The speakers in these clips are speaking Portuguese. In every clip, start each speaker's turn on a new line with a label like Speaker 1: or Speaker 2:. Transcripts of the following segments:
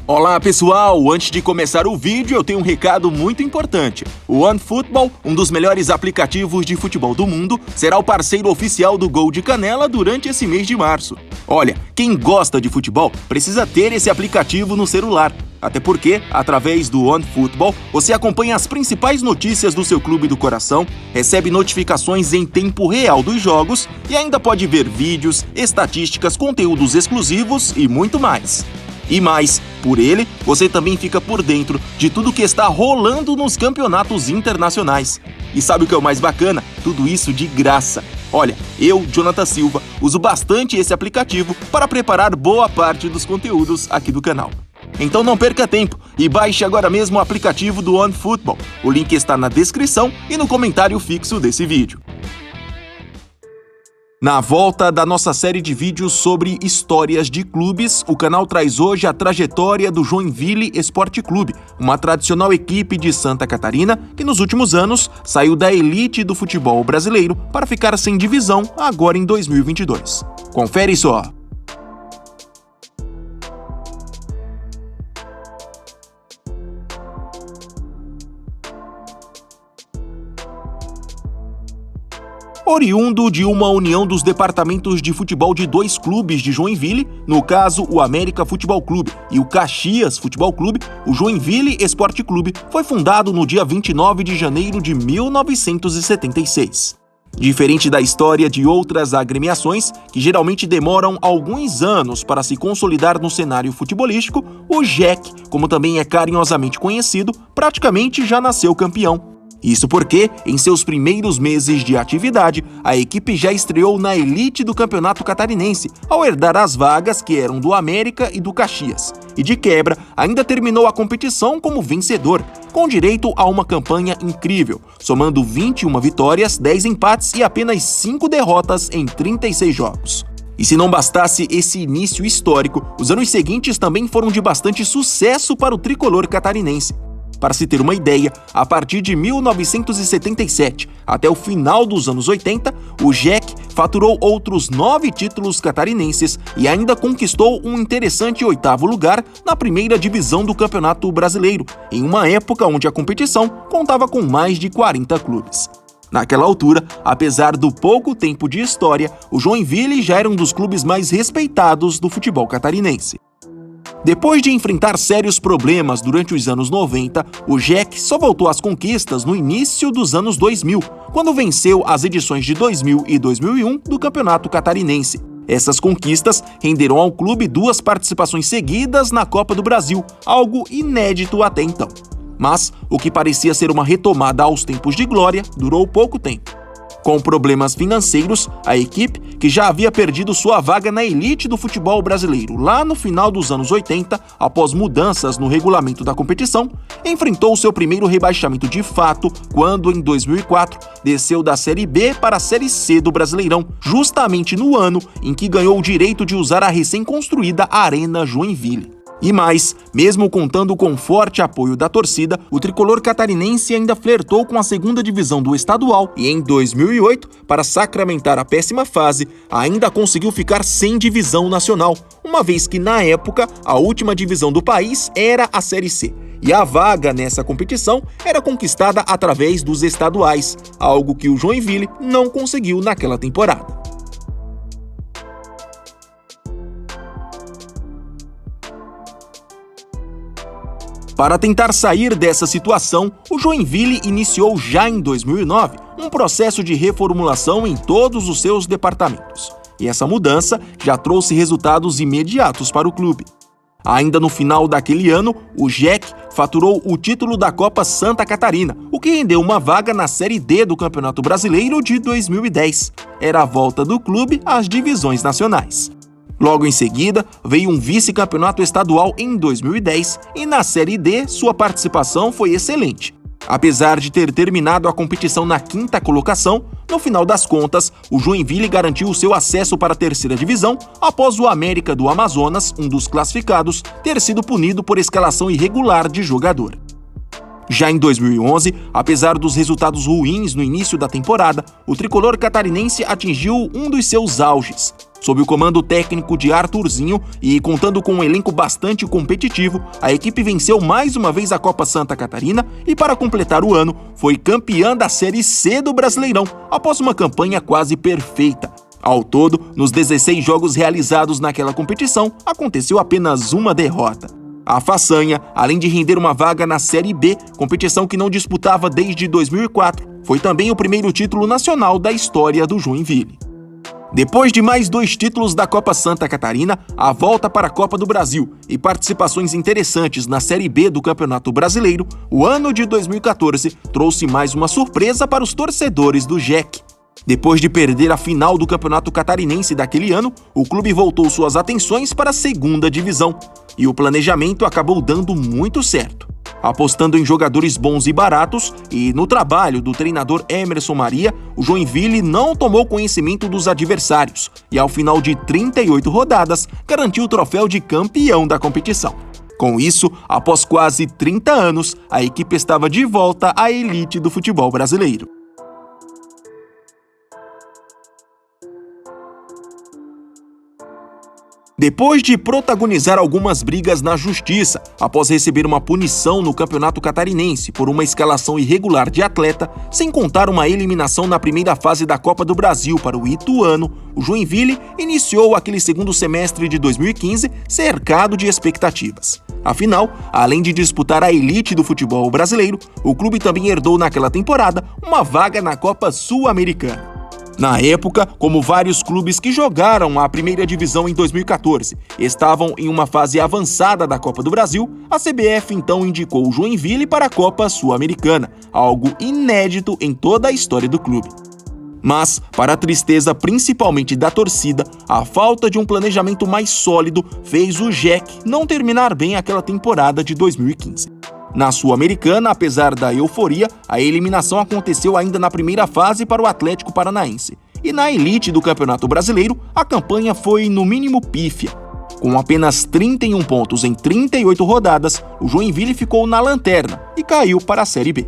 Speaker 1: Olá pessoal, antes de começar o vídeo eu tenho um recado muito importante. O OneFootball, um dos melhores aplicativos de futebol do mundo, será o parceiro oficial do Gol de Canela durante esse mês de março. Olha, quem gosta de futebol precisa ter esse aplicativo no celular. Até porque, através do OneFootball, você acompanha as principais notícias do seu clube do coração, recebe notificações em tempo real dos jogos e ainda pode ver vídeos, estatísticas, conteúdos exclusivos e muito mais. E mais, por ele, você também fica por dentro de tudo que está rolando nos campeonatos internacionais. E sabe o que é o mais bacana? Tudo isso de graça. Olha, eu, Jonathan Silva, uso bastante esse aplicativo para preparar boa parte dos conteúdos aqui do canal. Então não perca tempo e baixe agora mesmo o aplicativo do OneFootball. O link está na descrição e no comentário fixo desse vídeo. Na volta da nossa série de vídeos sobre histórias de clubes, o canal traz hoje a trajetória do Joinville Esporte Clube, uma tradicional equipe de Santa Catarina que nos últimos anos saiu da elite do futebol brasileiro para ficar sem divisão agora em 2022. Confere só! Oriundo de uma união dos departamentos de futebol de dois clubes de Joinville, no caso o América Futebol Clube e o Caxias Futebol Clube, o Joinville Esporte Clube foi fundado no dia 29 de janeiro de 1976. Diferente da história de outras agremiações, que geralmente demoram alguns anos para se consolidar no cenário futebolístico, o JEC, como também é carinhosamente conhecido, praticamente já nasceu campeão. Isso porque, em seus primeiros meses de atividade, a equipe já estreou na elite do campeonato catarinense, ao herdar as vagas que eram do América e do Caxias. E de quebra, ainda terminou a competição como vencedor, com direito a uma campanha incrível, somando 21 vitórias, 10 empates e apenas 5 derrotas em 36 jogos. E se não bastasse esse início histórico, os anos seguintes também foram de bastante sucesso para o tricolor catarinense. Para se ter uma ideia, a partir de 1977 até o final dos anos 80, o JEC faturou outros 9 títulos catarinenses e ainda conquistou um interessante 8º lugar na primeira divisão do Campeonato Brasileiro, em uma época onde a competição contava com mais de 40 clubes. Naquela altura, apesar do pouco tempo de história, o Joinville já era um dos clubes mais respeitados do futebol catarinense. Depois de enfrentar sérios problemas durante os anos 90, o JEC só voltou às conquistas no início dos anos 2000, quando venceu as edições de 2000 e 2001 do Campeonato Catarinense. Essas conquistas renderam ao clube 2 participações seguidas na Copa do Brasil, algo inédito até então. Mas o que parecia ser uma retomada aos tempos de glória durou pouco tempo. Com problemas financeiros, a equipe, que já havia perdido sua vaga na elite do futebol brasileiro lá no final dos anos 80, após mudanças no regulamento da competição, enfrentou seu primeiro rebaixamento de fato quando, em 2004, desceu da Série B para a Série C do Brasileirão, justamente no ano em que ganhou o direito de usar a recém-construída Arena Joinville. E mais, mesmo contando com forte apoio da torcida, o tricolor catarinense ainda flertou com a 2ª divisão do estadual e em 2008, para sacramentar a péssima fase, ainda conseguiu ficar sem divisão nacional, uma vez que na época a última divisão do país era a Série C. E a vaga nessa competição era conquistada através dos estaduais, algo que o Joinville não conseguiu naquela temporada. Para tentar sair dessa situação, o Joinville iniciou já em 2009 um processo de reformulação em todos os seus departamentos. E essa mudança já trouxe resultados imediatos para o clube. Ainda no final daquele ano, o JEC faturou o título da Copa Santa Catarina, o que rendeu uma vaga na Série D do Campeonato Brasileiro de 2010. Era a volta do clube às divisões nacionais. Logo em seguida, veio um vice-campeonato estadual em 2010 e na Série D sua participação foi excelente. Apesar de ter terminado a competição na 5ª colocação, no final das contas, o Joinville garantiu o seu acesso para a 3ª divisão após o América do Amazonas, um dos classificados, ter sido punido por escalação irregular de jogador. Já em 2011, apesar dos resultados ruins no início da temporada, o tricolor catarinense atingiu um dos seus auges. Sob o comando técnico de Arthurzinho e contando com um elenco bastante competitivo, a equipe venceu mais uma vez a Copa Santa Catarina e, para completar o ano, foi campeã da Série C do Brasileirão, após uma campanha quase perfeita. Ao todo, nos 16 jogos realizados naquela competição, aconteceu apenas uma derrota. A façanha, além de render uma vaga na Série B, competição que não disputava desde 2004, foi também o primeiro título nacional da história do Joinville. Depois de mais 2 títulos da Copa Santa Catarina, a volta para a Copa do Brasil e participações interessantes na Série B do Campeonato Brasileiro, o ano de 2014 trouxe mais uma surpresa para os torcedores do JEC. Depois de perder a final do Campeonato Catarinense daquele ano, o clube voltou suas atenções para a segunda divisão, e o planejamento acabou dando muito certo. Apostando em jogadores bons e baratos e no trabalho do treinador Emerson Maria, o Joinville não tomou conhecimento dos adversários e, ao final de 38 rodadas, garantiu o troféu de campeão da competição. Com isso, após quase 30 anos, a equipe estava de volta à elite do futebol brasileiro. Depois de protagonizar algumas brigas na justiça, após receber uma punição no Campeonato Catarinense por uma escalação irregular de atleta, sem contar uma eliminação na primeira fase da Copa do Brasil para o Ituano, o Joinville iniciou aquele segundo semestre de 2015 cercado de expectativas. Afinal, além de disputar a elite do futebol brasileiro, o clube também herdou naquela temporada uma vaga na Copa Sul-Americana. Na época, como vários clubes que jogaram a primeira divisão em 2014 estavam em uma fase avançada da Copa do Brasil, a CBF então indicou o Joinville para a Copa Sul-Americana, algo inédito em toda a história do clube. Mas, para a tristeza principalmente da torcida, a falta de um planejamento mais sólido fez o JEC não terminar bem aquela temporada de 2015. Na Sul-Americana, apesar da euforia, a eliminação aconteceu ainda na primeira fase para o Atlético Paranaense. E na elite do Campeonato Brasileiro, a campanha foi no mínimo pífia. Com apenas 31 pontos em 38 rodadas, o Joinville ficou na lanterna e caiu para a Série B.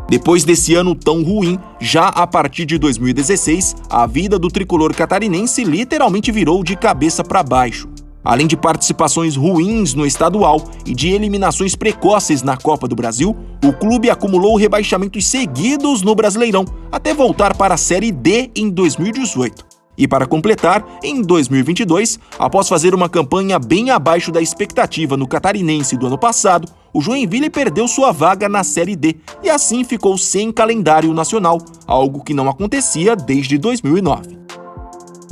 Speaker 1: Depois desse ano tão ruim, já a partir de 2016, a vida do tricolor catarinense literalmente virou de cabeça para baixo. Além de participações ruins no estadual e de eliminações precoces na Copa do Brasil, o clube acumulou rebaixamentos seguidos no Brasileirão, até voltar para a Série D em 2018. E para completar, em 2022, após fazer uma campanha bem abaixo da expectativa no Catarinense do ano passado, o Joinville perdeu sua vaga na Série D e assim ficou sem calendário nacional, algo que não acontecia desde 2009.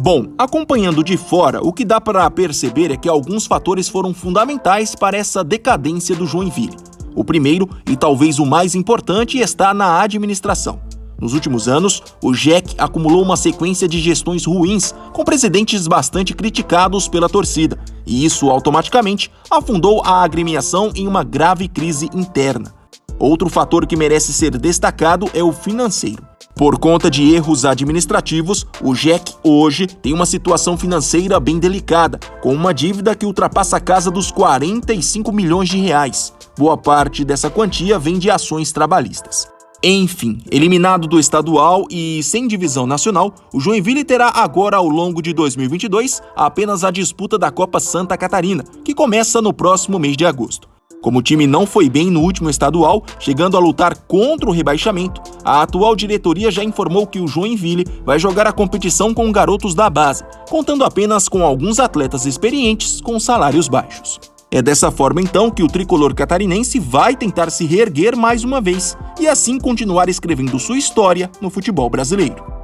Speaker 1: Bom, acompanhando de fora, o que dá para perceber é que alguns fatores foram fundamentais para essa decadência do Joinville. O primeiro, e talvez o mais importante, está na administração. Nos últimos anos, o JEC acumulou uma sequência de gestões ruins, com presidentes bastante criticados pela torcida, e isso automaticamente afundou a agremiação em uma grave crise interna. Outro fator que merece ser destacado é o financeiro. Por conta de erros administrativos, o JEC hoje tem uma situação financeira bem delicada, com uma dívida que ultrapassa a casa dos 45 milhões de reais. Boa parte dessa quantia vem de ações trabalhistas. Enfim, eliminado do estadual e sem divisão nacional, o Joinville terá agora, ao longo de 2022, apenas a disputa da Copa Santa Catarina, que começa no próximo mês de agosto. Como o time não foi bem no último estadual, chegando a lutar contra o rebaixamento, a atual diretoria já informou que o Joinville vai jogar a competição com garotos da base, contando apenas com alguns atletas experientes com salários baixos. É dessa forma então que o tricolor catarinense vai tentar se reerguer mais uma vez e assim continuar escrevendo sua história no futebol brasileiro.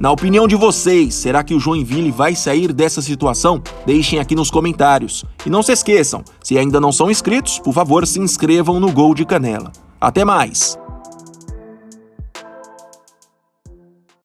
Speaker 1: Na opinião de vocês, será que o Joinville vai sair dessa situação? Deixem aqui nos comentários. E não se esqueçam, se ainda não são inscritos, por favor se inscrevam no Gol de Canela. Até mais!